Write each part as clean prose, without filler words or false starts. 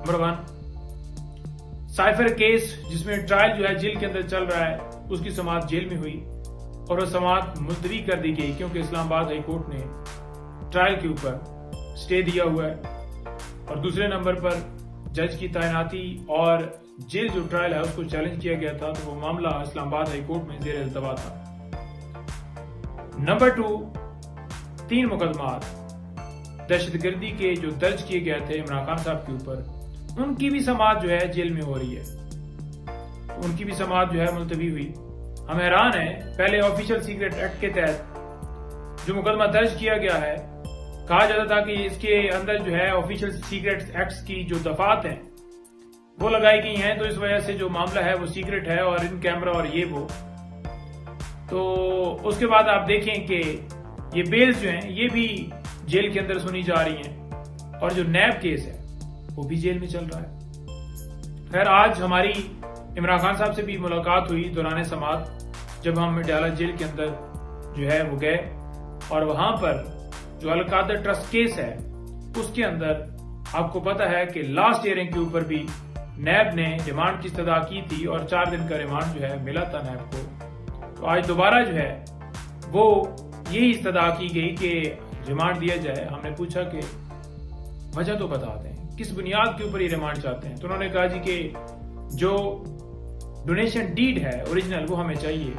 Number 1, cipher case जिसमें trial जो है जेल के अंदर चल रहा है, उसकी समाअत जेल में हुई और वो समाअत मुलतवी कर दी गई क्योंकि इस्लामाबाद हाई कोर्ट ने ट्रायल के ऊपर स्टे दिया हुआ है। और दूसरे नंबर पर जज की तैनाती और जेल जो ट्रायल है उसको चैलेंज किया गया था, तो वो मामला इस्लामाबाद हाई कोर्ट में ज़ेर इल्तवा था। नंबर 2, 3 मुकदमात दहशतगर्दी के जो दर्ज किए गए थे इमरान खान साहब के ऊपर, उनकी भी समाअत जो है जेल में हो रही है, उनकी भी समाअत जो है मुलतवी हुई। हम हैरान हैं, पहले ऑफिशियल सीक्रेट एक्ट के तहत जो मुकदमा दर्ज किया गया है, कहा जाता था कि इसके अंदर जो है ऑफिशियल सीक्रेट एक्ट्स की जो दफात हैं वो लगाई गई हैं, तो इस वजह से जो मामला है वो सीक्रेट है और इन कैमरा और ये वो। तो उसके बाद आप देखें कि ये बेल्स जो हैं ये भी जेल के अंदर सुनी जा रही हैं और जो नैब केस है वो भी जेल में चल रहा है। खैर, आज हमारी इमरान खान साहब से भी मुलाकात हुई दौरान समाअत, जब हम मटियाला जेल के अंदर जो है वो गए और वहां पर जो अल-कादर ट्रस्ट केस है उसके अंदर आपको पता है कि लास्ट हियरिंग के ऊपर भी नैब ने रिमांड की इस्तदा की थी और 4 दिन का रिमांड जो है मिला था नैब को। तो आज दोबारा जो है वो यही इस्तदा की गई कि रिमांड दिया जाए। हमने पूछा कि वजह तो बता दें, किस बुनियाद के ऊपर ये रिमांड चाहते हैं, तो उन्होंने कहा जी कि जो डोनेशन डीड है ओरिजिनल वो हमें चाहिए।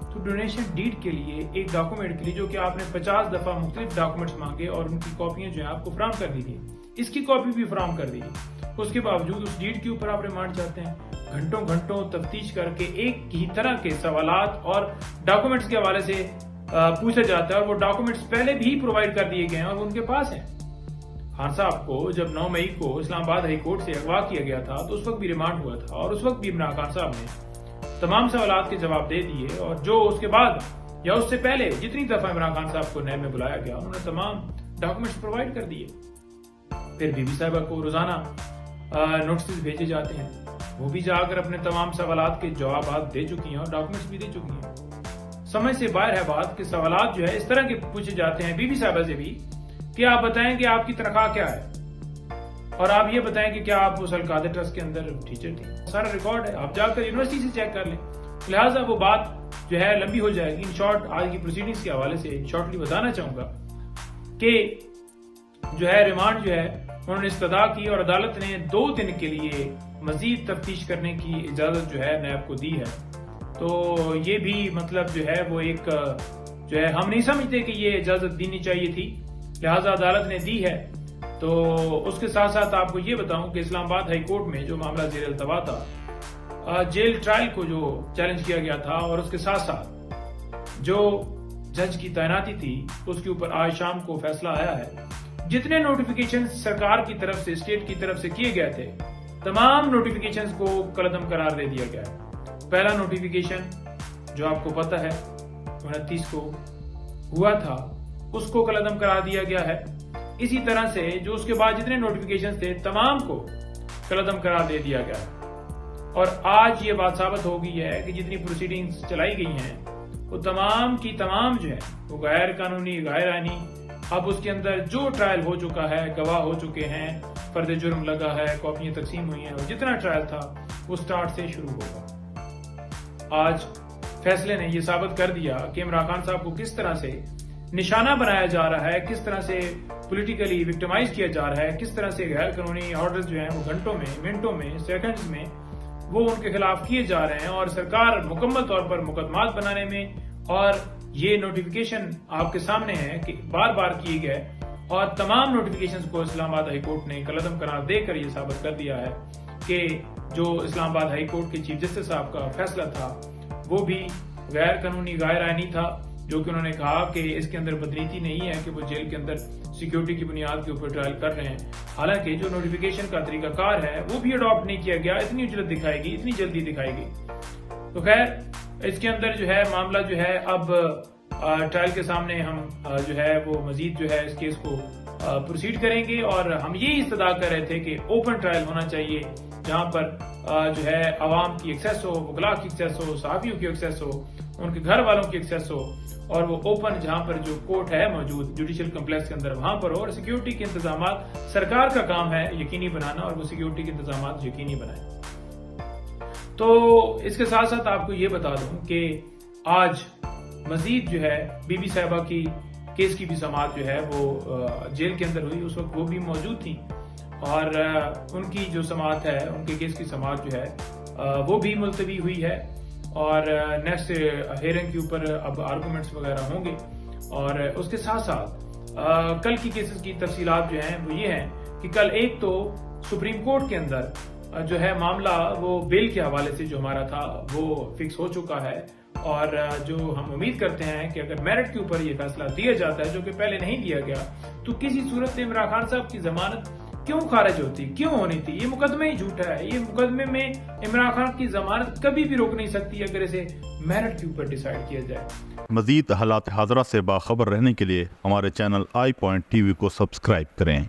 तो डोनेशन डीड के लिए एक डॉक्यूमेंट के लिए जो कि आपने 50 दफा मुख्तलिफ डॉक्यूमेंट्स मांगे और उनकी कॉपियां जो है आपको फराहम कर दी गई, इसकी कॉपी भी फराहम कर दी गई, उसके बावजूद उस डीड के ऊपर आप रिमांड चाहते हैं। घंटों घंटों तफ्तीश करके एक ही तरह के सवालात और डॉक्यूमेंट्स के हवाले से पूछा जाता है और वो डॉक्यूमेंट्स पहले भी प्रोवाइड कर दिए गए हैं और वो उनके पास हैं। खान साहब को जब 9 मई को इस्लामाबाद हाई कोर्ट से अगवा किया गया था तो उस वक्त भी रिमांड हुआ था और उस वक्त भी इमरान खान साहब ने तमाम सवालात के जवाब दे दिए, और जो उसके बाद या उससे पहले जितनी दफा इमरान खान साहब को नैब में बुलाया गया उन्होंने तमाम डॉक्यूमेंट्स प्रोवाइड कर दिए। फिर बीबी साहिबा को रोजाना नोटिस भेजे जाते हैं, वो भी जाकर अपने तमाम सवालात के जवाब दे चुकी हैं और डॉक्यूमेंट्स भी दे चुकी हैं। समझ से बाहर है बात कि सवालात जो है इस तरह के पूछे जाते हैं बीबी साहिबा से भी कि आप बताएं कि आपकी तनख्वाह क्या है और आप ये बताएं कि क्या आप उस अल-कादर ट्रस्ट के अंदर टीचर थे। सारा रिकॉर्ड है, आप जाकर यूनिवर्सिटी से चेक कर लें। लिहाजा वो बात जो है लंबी हो जाएगी। इन शॉर्ट आज की प्रोसीडिंग्स के हवाले से शॉर्टली बताना चाहूंगा कि जो है रिमांड जो है उन्होंने इस्तदा की और अदालत ने 2 दिन के लिए मजीद तफ्तीश करने की इजाजत जो है नैब को दी है। तो ये भी मतलब जो है वो एक जो है हम नहीं समझते कि ये इजाजत देनी चाहिए थी, लिहाजा अदालत ने दी है। तो उसके साथ साथ आपको ये बताऊं कि इस्लामाबाद हाई कोर्ट में जो मामला ज़ेर इल्तवा था, जेल ट्रायल को जो चैलेंज किया गया था और उसके साथ साथ जो जज की तैनाती थी उसके ऊपर आज शाम को फैसला आया है। जितने नोटिफिकेशन सरकार की तरफ से स्टेट की तरफ से किए गए थे तमाम नोटिफिकेशंस को कलअदम करार दे दिया गया है। पहला नोटिफिकेशन जो आपको पता है 29 को हुआ था उसको कलअदम करा दिया गया है। इसी तरह से जो उसके बाद जितने नोटिफिकेशन थे तमाम को कलअदम करार दे दिया गया है। और आज ये बात साबित हो गई है कि जितनी प्रोसीडिंग्स चलाई गई हैं वो तमाम की तमाम जो है वो गैर कानूनी गैर आईनी। अब उसके अंदर जो ट्रायल हो चुका है, गवाह हो चुके हैं, फर्द जुर्म लगा है, कॉपियां तकसीम हुई हैं और जितना ट्रायल था वो स्टार्ट से शुरू होगा। आज फैसले ने यह साबित कर दिया कि इमरान खान साहब को किस तरह से निशाना बनाया जा रहा है, किस तरह से पॉलिटिकली विक्टिमाइज किया जा रहा है, किस तरह से गैर कानूनी ऑर्डर्स जो हैं वो घंटों में, मिनटों में, सेकंड्स में वो उनके खिलाफ किए जा रहे हैं और सरकार मुकम्मल तौर पर मुकदमात बनाने में। और ये नोटिफिकेशन आपके सामने है कि बार बार किए गए और तमाम नोटिफिकेशंस को इस्लामाबाद हाई कोर्ट ने कलअदम करार देकर यह साबित कर दिया है कि जो इस्लामाबाद हाई कोर्ट के चीफ जस्टिस साहब का फैसला था वो भी गैर कानूनी गैर आईनी था, जो कि उन्होंने कहा कि इसके अंदर बदनीति नहीं है कि वो जेल के अंदर सिक्योरिटी की बुनियाद के ऊपर ट्रायल कर रहे हैं। हालांकि जो नोटिफिकेशन का तरीकाकार है वो भी अडॉप्ट नहीं किया गया, इतनी उजलत दिखाएगी, इतनी जल्दी दिखाएगी। तो खैर इसके अंदर जो है मामला जो है अब ट्रायल के सामने हम जो है वो मजीद जो है इस केस को प्रोसीड करेंगे और हम ये इस्तदा कर रहे थे कि ओपन ट्रायल होना चाहिए जहां पर जो है आवाम की एक्सेस हो, वकला की एक्सेस हो, सहाफियों की एक्सेस हो ان کے گھر والوں کی ایکسیس ہو اور وہ اوپن جہاں پر جو کورٹ ہے موجود جوڈیشل کمپلیکس کے اندر وہاں پر ہو، اور سیکیورٹی کے انتظامات سرکار کا کام ہے یقینی بنانا، اور وہ سیکیورٹی کے انتظامات یقینی بنائیں۔ تو اس کے ساتھ ساتھ آپ کو یہ بتا دوں کہ آج مزید جو ہے بی بی صاحبہ کی کیس کی بھی سماعت جو ہے وہ جیل کے اندر ہوئی، اس وقت وہ بھی موجود تھیں، اور ان کی جو سماعت ہے، ان کے کیس کی سماعت جو ہے وہ بھی ملتوی ہوئی ہے، اور نیکسٹ ہیئرنگ کے اوپر اب آرگومنٹس وغیرہ ہوں گے۔ اور اس کے ساتھ ساتھ کل کی کیسز کی تفصیلات جو ہیں وہ یہ ہیں کہ کل ایک تو سپریم کورٹ کے اندر جو ہے معاملہ وہ بیل کے حوالے سے جو ہمارا تھا وہ فکس ہو چکا ہے، اور جو ہم امید کرتے ہیں کہ اگر میرٹ کے اوپر یہ فیصلہ دیا جاتا ہے جو کہ پہلے نہیں دیا گیا، تو کسی صورت میں عمران خان صاحب کی ضمانت کیوں خارج ہوتی، کیوں ہونی تھی؟ یہ مقدمہ ہی جھوٹا ہے، یہ مقدمے میں عمران خان کی ضمانت کبھی بھی روک نہیں سکتی اگر اسے میرٹ کے اوپر ڈیسائیڈ کیا جائے۔ مزید حالات حاضرہ سے باخبر رہنے کے لیے ہمارے channel I point T V کو سبسکرائب کریں۔